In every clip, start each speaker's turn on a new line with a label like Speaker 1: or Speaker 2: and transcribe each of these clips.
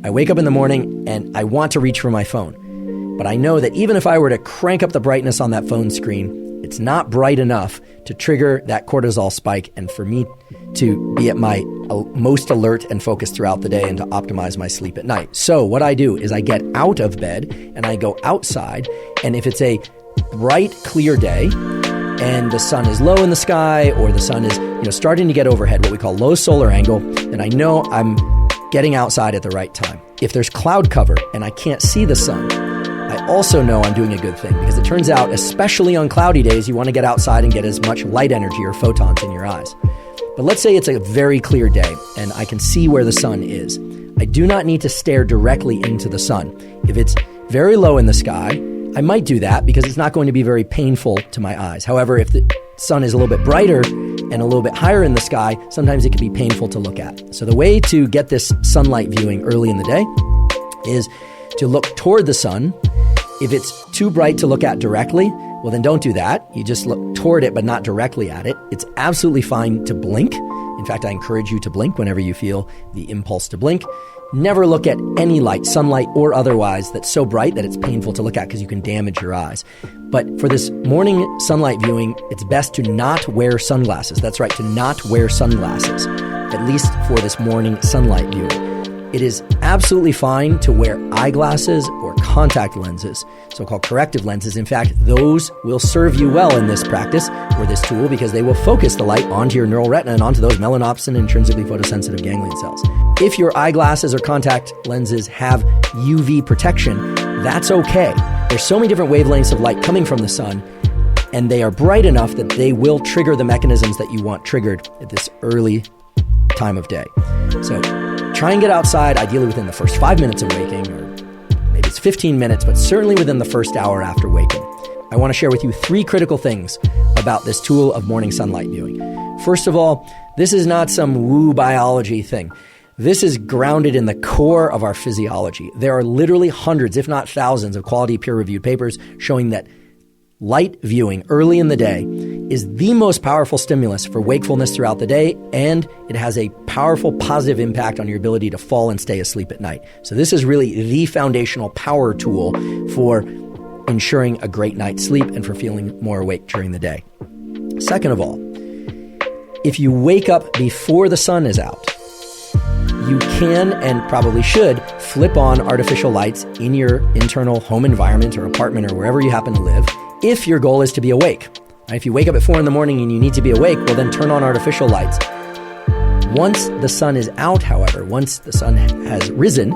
Speaker 1: I wake up in the morning and I want to reach for my phone. But I know that even if I were to crank up the brightness on that phone screen, it's not bright enough to trigger that cortisol spike and for me to be at my most alert and focused throughout the day and to optimize my sleep at night. So what I do is I get out of bed and I go outside. And if it's a bright, clear day and the sun is low in the sky or the sun is starting to get overhead, what we call low solar angle, then I know I'm getting outside at the right time. If there's cloud cover and I can't see the sun, I also know I'm doing a good thing because it turns out, especially on cloudy days, you want to get outside and get as much light energy or photons in your eyes. But let's say it's a very clear day and I can see where the sun is. I do not need to stare directly into the sun. If it's very low in the sky, I might do that because it's not going to be very painful to my eyes. However, if the sun is a little bit brighter and a little bit higher in the sky, sometimes it can be painful to look at. So the way to get this sunlight viewing early in the day is to look toward the sun. If it's too bright to look at directly, well, then don't do that. You just look toward it, but not directly at it. It's absolutely fine to blink. In fact, I encourage you to blink whenever you feel the impulse to blink. Never look at any light, sunlight or otherwise, that's so bright that it's painful to look at because you can damage your eyes. But for this morning sunlight viewing, it's best to not wear sunglasses. That's right, to not wear sunglasses, at least for this morning sunlight viewing. It is absolutely fine to wear eyeglasses or contact lenses, so-called corrective lenses. In fact, those will serve you well in this practice or this tool because they will focus the light onto your neural retina and onto those melanopsin intrinsically photosensitive ganglion cells. If your eyeglasses or contact lenses have UV protection, that's okay. There's so many different wavelengths of light coming from the sun, and they are bright enough that they will trigger the mechanisms that you want triggered at this early time of day. So try and get outside, ideally within the first 5 minutes of waking, or maybe it's 15 minutes, but certainly within the first hour after waking. I want to share with you 3 critical things about this tool of morning sunlight viewing. First of all, this is not some woo biology thing. This is grounded in the core of our physiology. There are literally hundreds, if not thousands, of quality peer-reviewed papers showing that light viewing early in the day is the most powerful stimulus for wakefulness throughout the day, and it has a powerful positive impact on your ability to fall and stay asleep at night. So this is really the foundational power tool for ensuring a great night's sleep and for feeling more awake during the day. Second of all, if you wake up before the sun is out, you can and probably should flip on artificial lights in your internal home environment or apartment or wherever you happen to live if your goal is to be awake. If you wake up at 4 a.m. and you need to be awake, well then turn on artificial lights. Once the sun is out, however, once the sun has risen,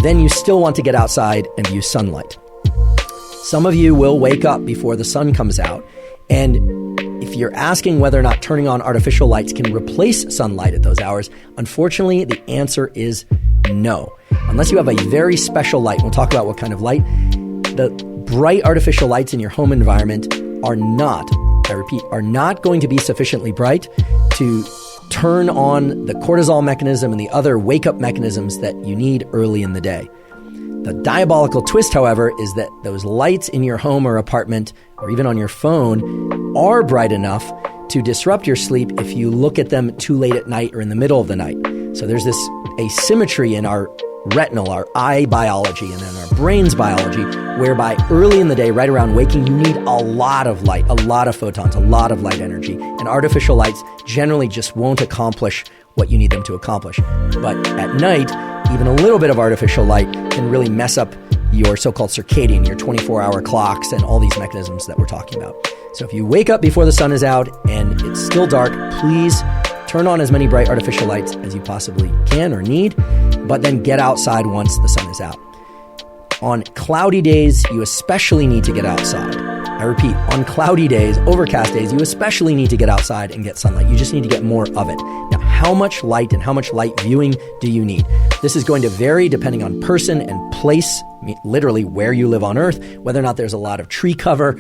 Speaker 1: then you still want to get outside and use sunlight. Some of you will wake up before the sun comes out, and if you're asking whether or not turning on artificial lights can replace sunlight at those hours, unfortunately, the answer is no. Unless you have a very special light, we'll talk about what kind of light. The bright artificial lights in your home environment are not, I repeat, are not going to be sufficiently bright to turn on the cortisol mechanism and the other wake-up mechanisms that you need early in the day. The diabolical twist, however, is that those lights in your home or apartment or even on your phone are bright enough to disrupt your sleep if you look at them too late at night or in the middle of the night. So there's this asymmetry in our retinal, our eye biology, and then our brain's biology, whereby early in the day, right around waking, you need a lot of light, a lot of photons, a lot of light energy. And artificial lights generally just won't accomplish what you need them to accomplish. But at night, even a little bit of artificial light can really mess up your so-called circadian, your 24-hour clocks, and all these mechanisms that we're talking about. So if you wake up before the sun is out and it's still dark, please turn on as many bright artificial lights as you possibly can or need, but then get outside once the sun is out. On cloudy days, you especially need to get outside. I repeat, on cloudy days, overcast days, you especially need to get outside and get sunlight. You just need to get more of it. Now, how much light and how much light viewing do you need? This is going to vary depending on person and place, literally where you live on Earth, whether or not there's a lot of tree cover,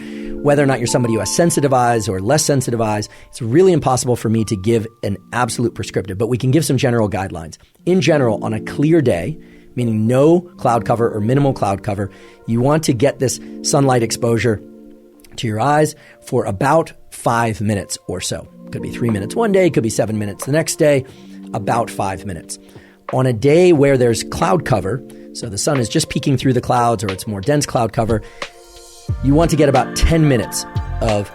Speaker 1: whether or not you're somebody who has sensitive eyes or less sensitive eyes. It's really impossible for me to give an absolute prescriptive, but we can give some general guidelines. In general, on a clear day, meaning no cloud cover or minimal cloud cover, you want to get this sunlight exposure to your eyes for about 5 minutes or so. Could be 3 minutes one day, could be 7 minutes the next day, about 5 minutes. On a day where there's cloud cover, so the sun is just peeking through the clouds or it's more dense cloud cover, you want to get about 10 minutes of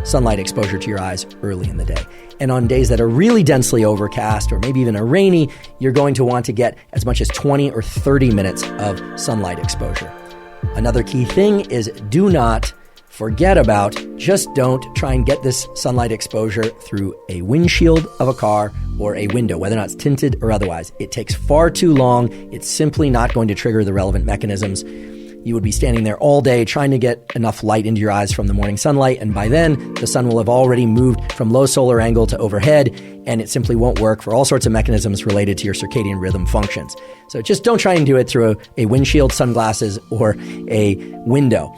Speaker 1: sunlight exposure to your eyes early in the day. And on days that are really densely overcast or maybe even a rainy, you're going to want to get as much as 20 or 30 minutes of sunlight exposure. Another key thing is do not forget about, just don't try and get this sunlight exposure through a windshield of a car or a window, whether or not it's tinted or otherwise. It takes far too long. It's simply not going to trigger the relevant mechanisms. You would be standing there all day trying to get enough light into your eyes from the morning sunlight, and by then, the sun will have already moved from low solar angle to overhead, and it simply won't work for all sorts of mechanisms related to your circadian rhythm functions. So just don't try and do it through a windshield, sunglasses, or a window.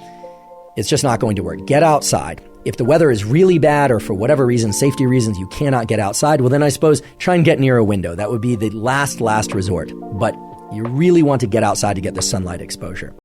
Speaker 1: It's just not going to work. Get outside. If the weather is really bad or for whatever reason, safety reasons, you cannot get outside, well then I suppose try and get near a window. That would be the last resort. But you really want to get outside to get the sunlight exposure.